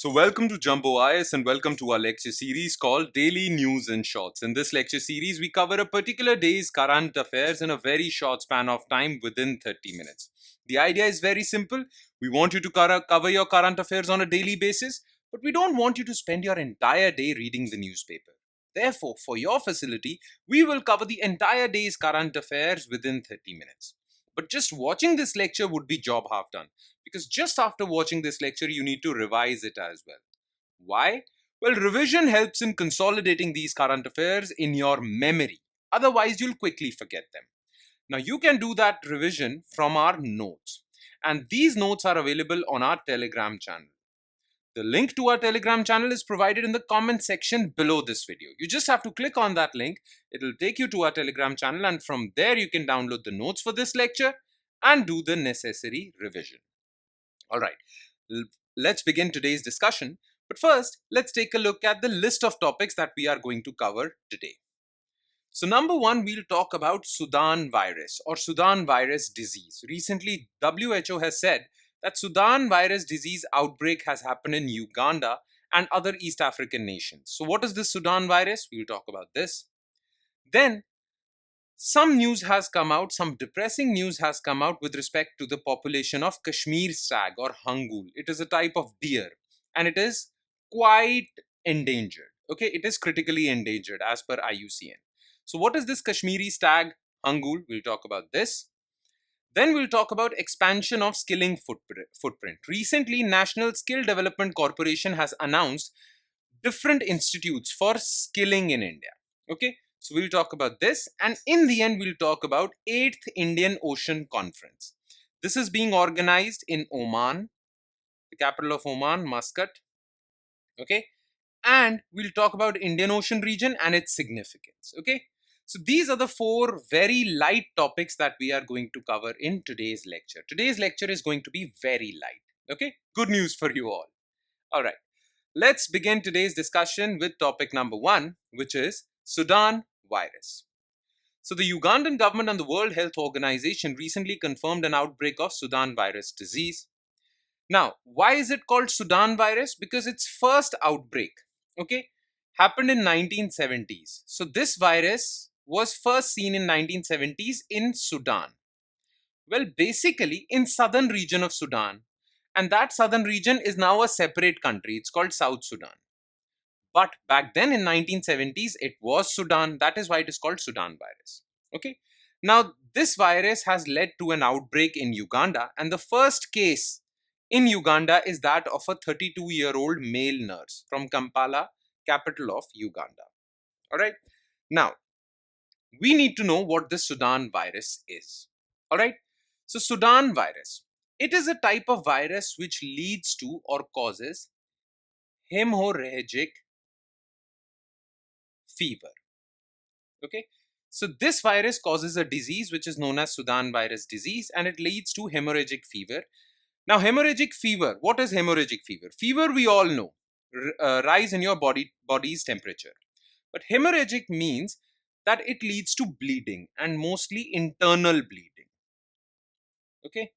So, welcome to Jumbo IS and welcome to our lecture series called Daily News in Shorts. In this lecture series, we cover a particular day's current affairs in a very short span of time within 30 minutes. The idea is very simple. We want you to cover your current affairs on a daily basis, but we don't want you to spend your entire day reading the newspaper. Therefore, for your facility, we will cover the entire day's current affairs within 30 minutes. But just watching this lecture would be job half done, because just after watching this lecture, you need to revise it as well. Why? Well, revision helps in consolidating these current affairs in your memory. Otherwise, you'll quickly forget them. Now, you can do that revision from our notes, and these notes are available on our Telegram channel. The link to our Telegram channel is provided in the comment section below this video. You just have to click on that link. It'll take you to our Telegram channel, and from there you can download the notes for this lecture and do the necessary revision. All right, let's begin today's discussion. But first, let's take a look at the list of topics that we are going to cover today. So number one, we'll talk about Sudan virus or Sudan virus disease. Recently, WHO has said that Sudan virus disease outbreak has happened in Uganda and other East African nations. So what is this Sudan virus? We'll talk about this. Then some news has come out, some depressing news has come out with respect to the population of Kashmir stag or Hangul. It is a type of deer and it is quite endangered. Okay, it is critically endangered as per IUCN. So what is this Kashmiri stag Hangul? We'll talk about this. Then we'll talk about expansion of skilling footprint. Recently, National Skill Development Corporation has announced different institutes for skilling in India. Okay, so we'll talk about this, and in the end, we'll talk about 8th Indian Ocean Conference. This is being organized in Oman, the capital of Oman, Muscat. Okay, and we'll talk about Indian Ocean region and its significance. Okay, so these are the four very light topics that we are going to cover in today's lecture. Today's lecture is going to be very light. Okay, good news for you all. All right, let's begin today's discussion with topic number one, which is Sudan virus. So the Ugandan government and the World Health Organization recently confirmed an outbreak of Sudan virus disease. Now, why is it called Sudan virus? Because its first outbreak, okay, happened in 1970s. So this virus was first seen in 1970s in Sudan. Well, basically in southern region of Sudan, and that southern region is now a separate country. It's called South Sudan. But back then in 1970s, it was Sudan. That is why it is called Sudan virus. Okay. Now, this virus has led to an outbreak in Uganda, and the first case in Uganda is that of a 32-year-old male nurse from Kampala, capital of Uganda. All right. Now, we need to know what this Sudan virus is. All right. So, Sudan virus, it is a type of virus which leads to or causes hemorrhagic fever. Okay. So, this virus causes a disease which is known as Sudan virus disease, and it leads to hemorrhagic fever. Now, hemorrhagic fever, what is hemorrhagic fever? Fever, we all know, rise in your body's temperature. But hemorrhagic means that it leads to bleeding and mostly internal bleeding. Okay.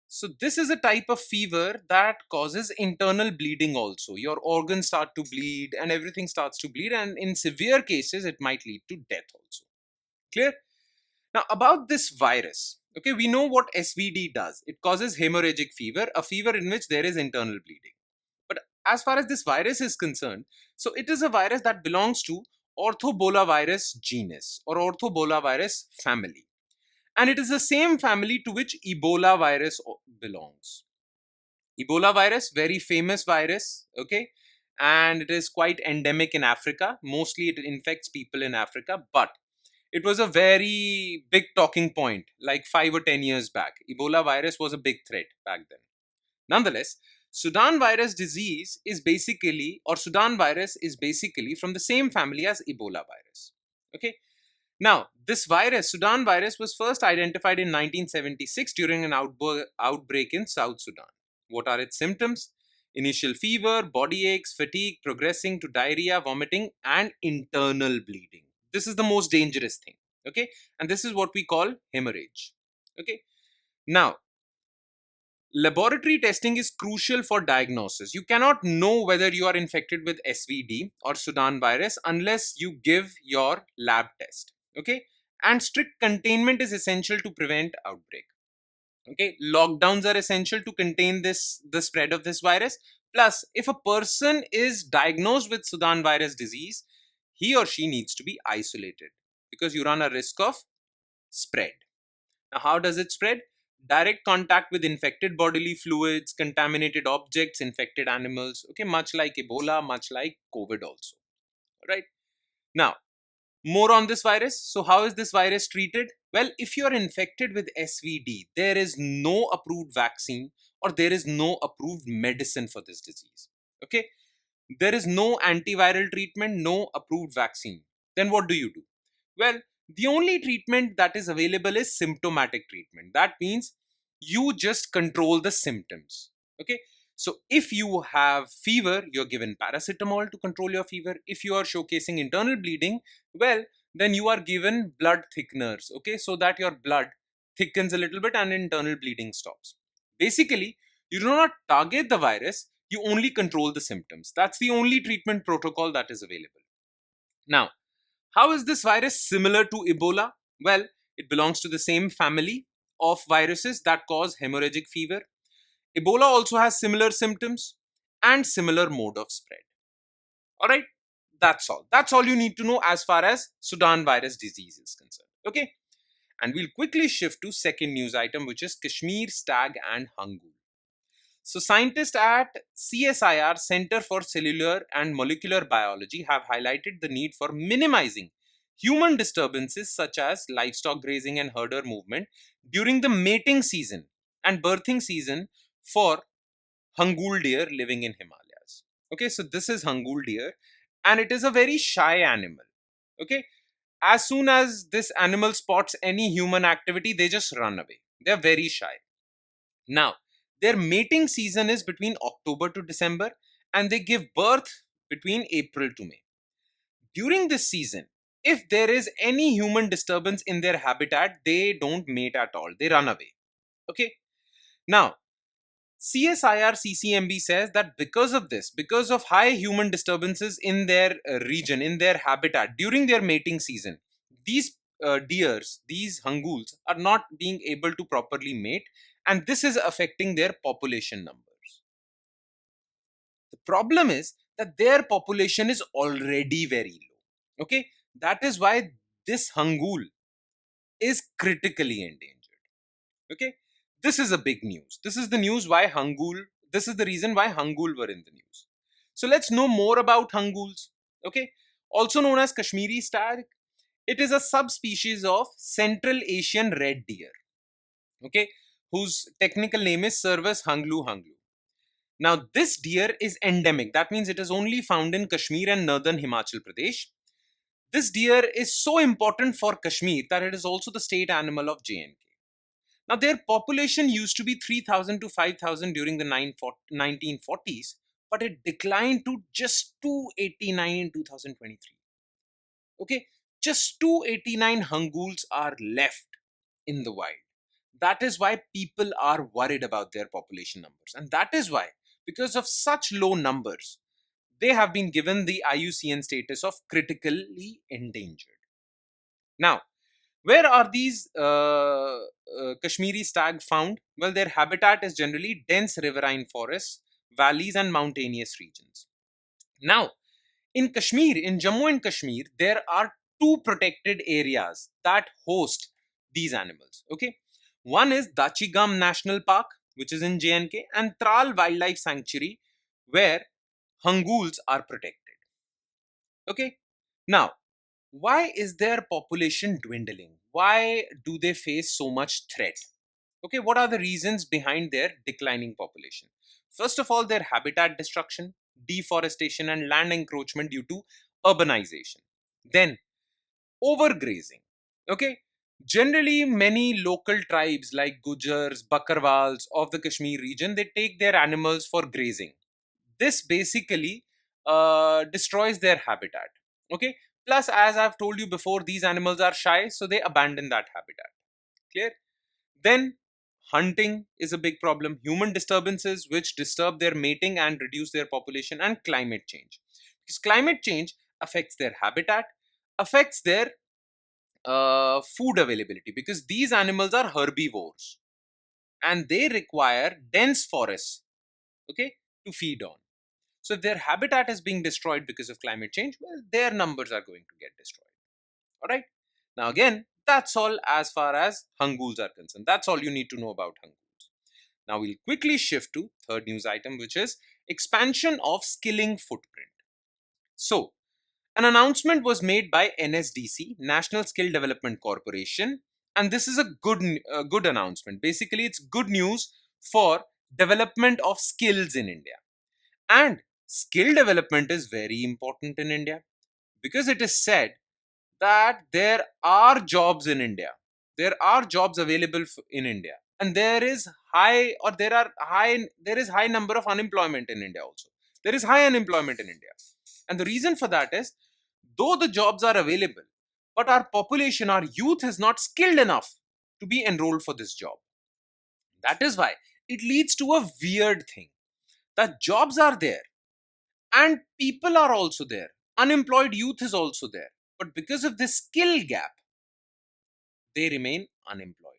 So this is a type of fever that causes internal bleeding also. Your organs start to bleed and everything starts to bleed, and in severe cases, it might lead to death also. Clear? Now, about this virus, okay, we know what SVD does. It causes hemorrhagic fever, a fever in which there is internal bleeding. But as far as this virus is concerned, so it is a virus that belongs to Orthobolavirus genus or Orthobolavirus family. And it is the same family to which Ebola virus belongs. Ebola virus, very famous virus, okay, and it is quite endemic in Africa. Mostly it infects people in Africa, but it was a very big talking point like 5 or 10 years back. Ebola virus was a big threat back then. Nonetheless, Sudan virus disease is basically, or Sudan virus is basically from the same family as Ebola virus. Okay. Now, this virus, Sudan virus, was first identified in 1976 during an outbreak in South Sudan. What are its symptoms? Initial fever, body aches, fatigue, progressing to diarrhea, vomiting, and internal bleeding. This is the most dangerous thing. Okay. And this is what we call hemorrhage. Okay. Now, Laboratory testing is crucial for diagnosis. You cannot know whether you are infected with SVD or Sudan virus unless you give your lab test. Okay. And strict containment is essential to prevent outbreak. Okay. Lockdowns are essential to contain the spread of this virus. Plus, if a person is diagnosed with Sudan virus disease, he or she needs to be isolated because you run a risk of spread. Now, how does it spread? Direct contact with infected bodily fluids, contaminated objects, infected animals. Okay, much like Ebola, much like COVID also. Right? Now, more on this virus. So, how is this virus treated? Well, if you are infected with SVD, there is no approved vaccine or there is no approved medicine for this disease. Okay, there is no antiviral treatment, no approved vaccine. Then what do you do? Well, the only treatment that is available is symptomatic treatment. That means you just control the symptoms. Okay. So if you have fever, you're given paracetamol to control your fever. If you are showcasing internal bleeding, well, then you are given blood thickeners. Okay. So that your blood thickens a little bit and internal bleeding stops. Basically, you do not target the virus, you only control the symptoms. That's the only treatment protocol that is available. Now, how is this virus similar to Ebola? Well, it belongs to the same family of viruses that cause hemorrhagic fever. Ebola also has similar symptoms and similar mode of spread. All right, that's all. That's all you need to know as far as Sudan virus disease is concerned. Okay, and we'll quickly shift to second news item, which is Kashmir, Stag, and Hangul. So, scientists at CSIR Center for Cellular and Molecular Biology have highlighted the need for minimizing human disturbances such as livestock grazing and herder movement during the mating season and birthing season for Hangul deer living in Himalayas. Okay, so this is Hangul deer and it is a very shy animal. Okay, as soon as this animal spots any human activity, they just run away. They are very shy. Now, their mating season is between October to December and they give birth between April to May. During this season, if there is any human disturbance in their habitat, they don't mate at all. They run away. Okay. Now, CSIR CCMB says that because of this, because of high human disturbances in their region, in their habitat during their mating season, these deers, these hanguls, are not being able to properly mate, and this is affecting their population numbers. The problem is that their population is already very low. Okay, that is why this hangul is critically endangered. Okay, this is a big news. This is the news why hangul. This is the reason why hangul were in the news. So let's know more about hanguls. Okay, also known as Kashmiri stag. It is a subspecies of Central Asian red deer. Okay, whose technical name is Cervus hanglu hanglu. Now, this deer is endemic. That means it is only found in Kashmir and northern Himachal Pradesh. This deer is so important for Kashmir that it is also the state animal of JNK. Now, their population used to be 3,000 to 5,000 during the 1940s, but it declined to just 289 in 2023. Okay, just 289 hanguls are left in the wild. That is why people are worried about their population numbers. And that is why, because of such low numbers, they have been given the IUCN status of critically endangered. Now, where are these Kashmiri stag found? Well, their habitat is generally dense riverine forests, valleys, and mountainous regions. Now, in Kashmir, in Jammu and Kashmir, there are two protected areas that host these animals. Okay, one is Dachigam National Park, which is in JNK, and Tral Wildlife Sanctuary, where hanguls are protected. Okay, now why is their population dwindling? Why do they face so much threat? Okay, what are the reasons behind their declining population? First of all, their habitat destruction, deforestation, and land encroachment due to urbanization. Then, overgrazing. Okay, generally, many local tribes like Gujars, Bakarwals of the Kashmir region, they take their animals for grazing. This basically destroys their habitat. Okay, plus, as I've told you before, these animals are shy, so they abandon that habitat. Clear? Then Hunting is a big problem. Human disturbances which disturb their mating and reduce their population, and climate change. Because climate change affects their habitat, affects their food availability, because these animals are herbivores and they require dense forests, okay, to feed on. So if their habitat is being destroyed because of climate change, well, their numbers are going to get destroyed. All right. Now, again, that's all as far as Hanguls are concerned. That's all you need to know about Hanguls. Now, we'll quickly shift to third news item, which is expansion of skilling footprint. So, an announcement was made by NSDC, National Skill Development Corporation, and this is a good announcement. Basically, it's good news for development of skills in India. And skill development is very important in India, because it is said that there are jobs in India. There are jobs available in India, and there is high number of unemployment in India also. There is high unemployment in India, and the reason for that is, though the jobs are available, but our population, our youth is not skilled enough to be enrolled for this job. That is why it leads to a weird thing, that jobs are there and people are also there. Unemployed youth is also there. But because of this skill gap, they remain unemployed.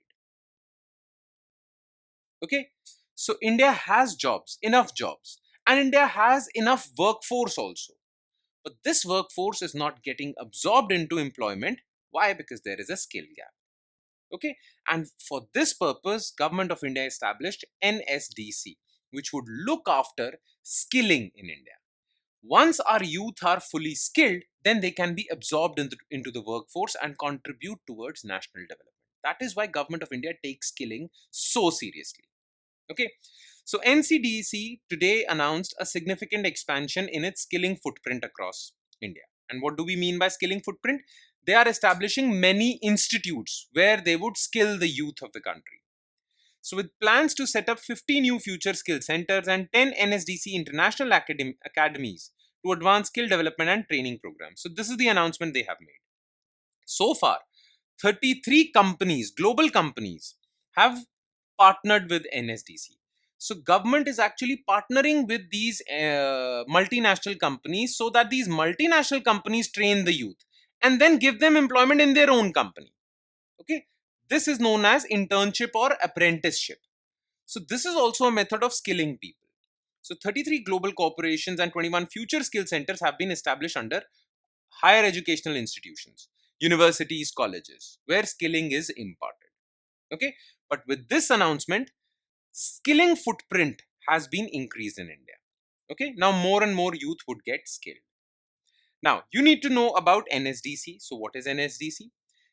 Okay? So India has jobs, enough jobs, and India has enough workforce also. But this workforce is not getting absorbed into employment. Why? Because there is a skill gap. Okay? And for this purpose, Government of India established NSDC, which would look after skilling in India. Once our youth are fully skilled, then they can be absorbed into the workforce and contribute towards national development. That is why Government of India takes skilling so seriously. Okay, so NCDC today announced a significant expansion in its skilling footprint across India. And what do we mean by skilling footprint? They are establishing many institutes where they would skill the youth of the country. So, with plans to set up 50 new future skill centers and 10 NSDC international academies to advance skill development and training programs. So, this is the announcement they have made. So far, 33 companies, global companies, have partnered with NSDC. So, government is actually partnering with these multinational companies so that these multinational companies train the youth and then give them employment in their own company. Okay, this is known as internship or apprenticeship. So this is also a method of skilling people. So 33 global corporations and 21 future skill centers have been established under higher educational institutions, universities, colleges, where skilling is imparted. Okay, but with this announcement, skilling footprint has been increased in India. Okay, now more and more youth would get skilled. Now you need to know about NSDC. So what is NSDC?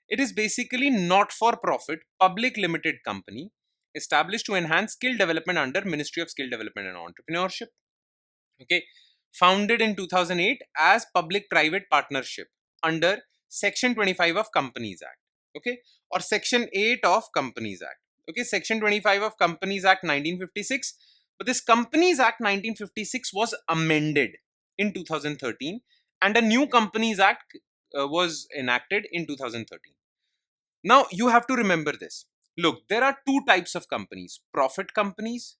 It is basically not for profit public limited company established to enhance skill development under Ministry of Skill Development and Entrepreneurship. Okay, founded in 2008 as public private partnership under Section 25 of Companies Act. Okay, or Section 8 of Companies Act. Okay, Section 25 of Companies Act 1956. But this Companies Act 1956 was amended in 2013, and a new Companies Act was enacted in 2013. Now you have to remember this. Look, there are two types of companies: profit companies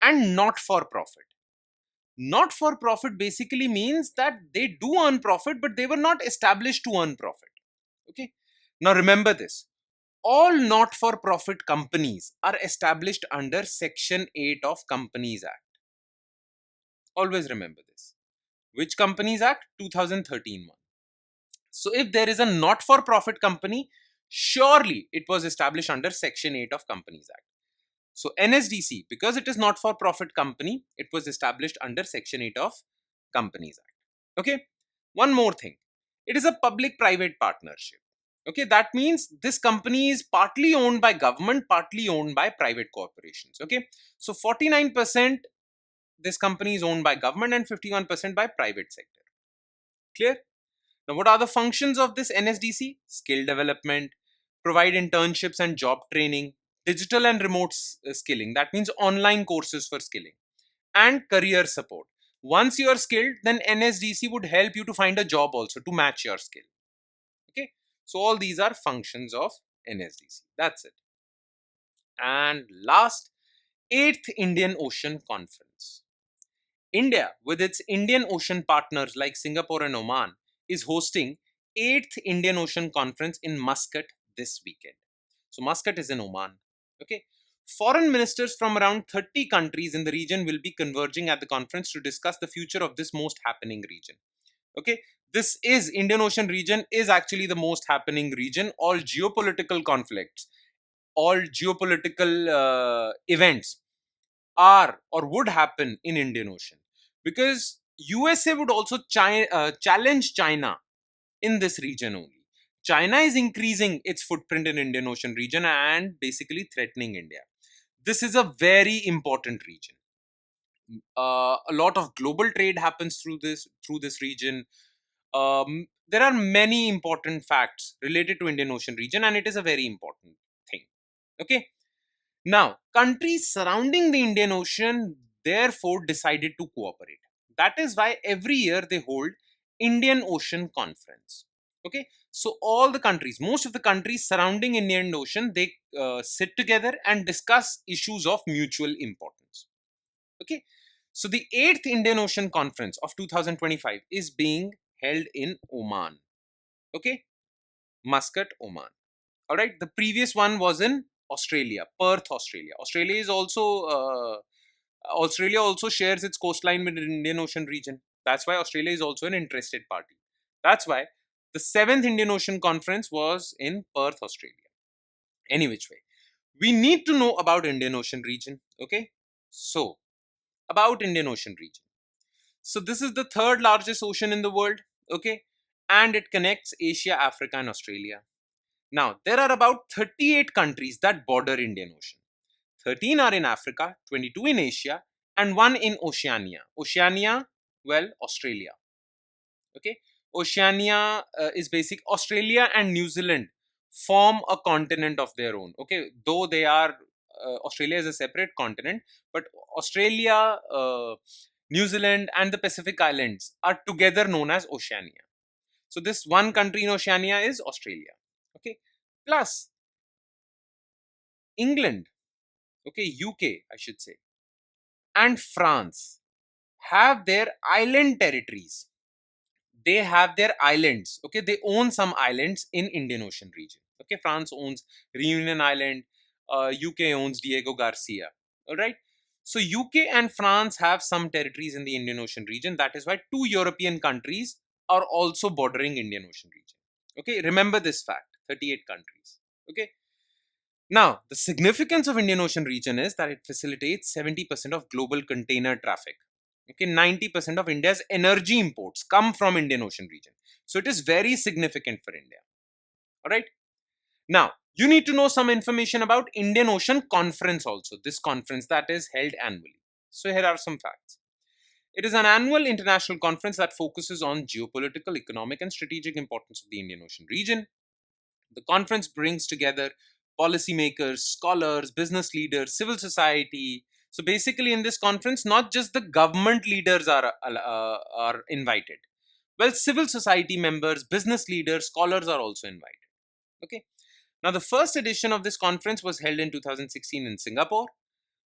and not for profit. Not for profit basically means that they do earn profit, but they were not established to earn profit. Okay. Now remember this. All not for profit companies are established under Section 8 of Companies Act. Always remember this. Which Companies Act? 2013 one. So if there is a not for profit company, surely it was established under Section 8 of Companies Act. So NSDC, because it is not for profit company, it was established under Section 8 of Companies Act. Okay. One more thing. It is a public private partnership. Okay. That means this company is partly owned by government, partly owned by private corporations. Okay. So 49% this company is owned by government and 51% by private sector. Clear? Now, what are the functions of this NSDC? Skill development, provide internships and job training, digital and remote skilling. That means online courses for skilling, and career support. Once you are skilled, then NSDC would help you to find a job also to match your skill. Okay. So all these are functions of NSDC. That's it. And last, 8th Indian Ocean Conference. India, with its Indian Ocean partners like Singapore and Oman, is hosting 8th Indian Ocean Conference in Muscat this weekend. So Muscat is in Oman. Okay. Foreign ministers from around 30 countries in the region will be converging at the conference to discuss the future of this most happening region. Okay. This is Indian Ocean region is actually the most happening region. All geopolitical conflicts, all geopolitical events are or would happen in Indian Ocean, because USA would also challenge China in this region only. China is increasing its footprint in Indian Ocean region and basically threatening India. This is a very important region. A lot of global trade happens through this region. There are many important facts related to Indian Ocean region, and it is a very important thing. Okay. Now, countries surrounding the Indian Ocean therefore decided to cooperate. That is why every year they hold Indian Ocean Conference. Okay, so all the countries, most of the countries surrounding Indian Ocean, they sit together and discuss issues of mutual importance. Okay, so the 8th Indian Ocean Conference of 2025 is being held in Oman. Okay, Muscat, Oman. All right, the previous one was in Australia, Perth, Australia. Australia also shares its coastline with the Indian Ocean region. That's why Australia is also an interested party. That's why the 7th Indian Ocean Conference was in Perth, Australia. Any which way, we need to know about Indian Ocean region. Okay, so about Indian Ocean region. So this is the third largest ocean in the world. Okay, and it connects Asia, Africa, and Australia. Now, there are about 38 countries that border Indian Ocean. 13 are in Africa, 22 in Asia, and 1 in Oceania. Oceania, well, Australia. Okay. Oceania is basic. Australia and New Zealand form a continent of their own. Okay. Though they are, Australia is a separate continent, but Australia, New Zealand, and the Pacific Islands are together known as Oceania. So this one country in Oceania is Australia. Okay. Plus, England, okay, UK, I should say, and France have their island territories. They have their islands. Okay, they own some islands in Indian Ocean region. Okay, France owns Reunion Island. UK owns Diego Garcia. All right. So UK and France have some territories in the Indian Ocean region. That is why two European countries are also bordering Indian Ocean region. Okay, remember this fact: 38 countries. Okay. Now, the significance of Indian Ocean region is that it facilitates 70% of global container traffic. Okay, 90% of India's energy imports come from Indian Ocean region. So it is very significant for India. All right. Now, you need to know some information about Indian Ocean Conference also. This conference that is held annually. So here are some facts. It is an annual international conference that focuses on geopolitical, economic, and strategic importance of the Indian Ocean region. The conference brings together policymakers, scholars, business leaders, civil society. So basically, in this conference, not just the government leaders are invited. Well, civil society members, business leaders, scholars are also invited. Okay. Now, the first edition of this conference was held in 2016 in Singapore.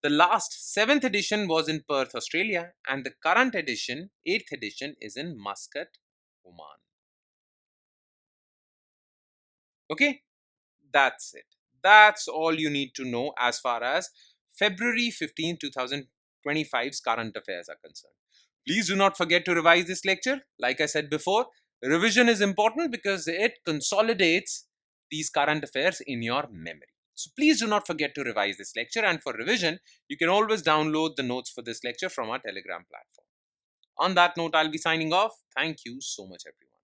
The last, 7th edition, was in Perth, Australia, and the current edition, 8th edition, is in Muscat, Oman. Okay. That's it. That's all you need to know as far as February 15, 2025's current affairs are concerned. Please do not forget to revise this lecture. Like I said before, revision is important because it consolidates these current affairs in your memory. So please do not forget to revise this lecture. And for revision, you can always download the notes for this lecture from our Telegram platform. On that note, I'll be signing off. Thank you so much, everyone.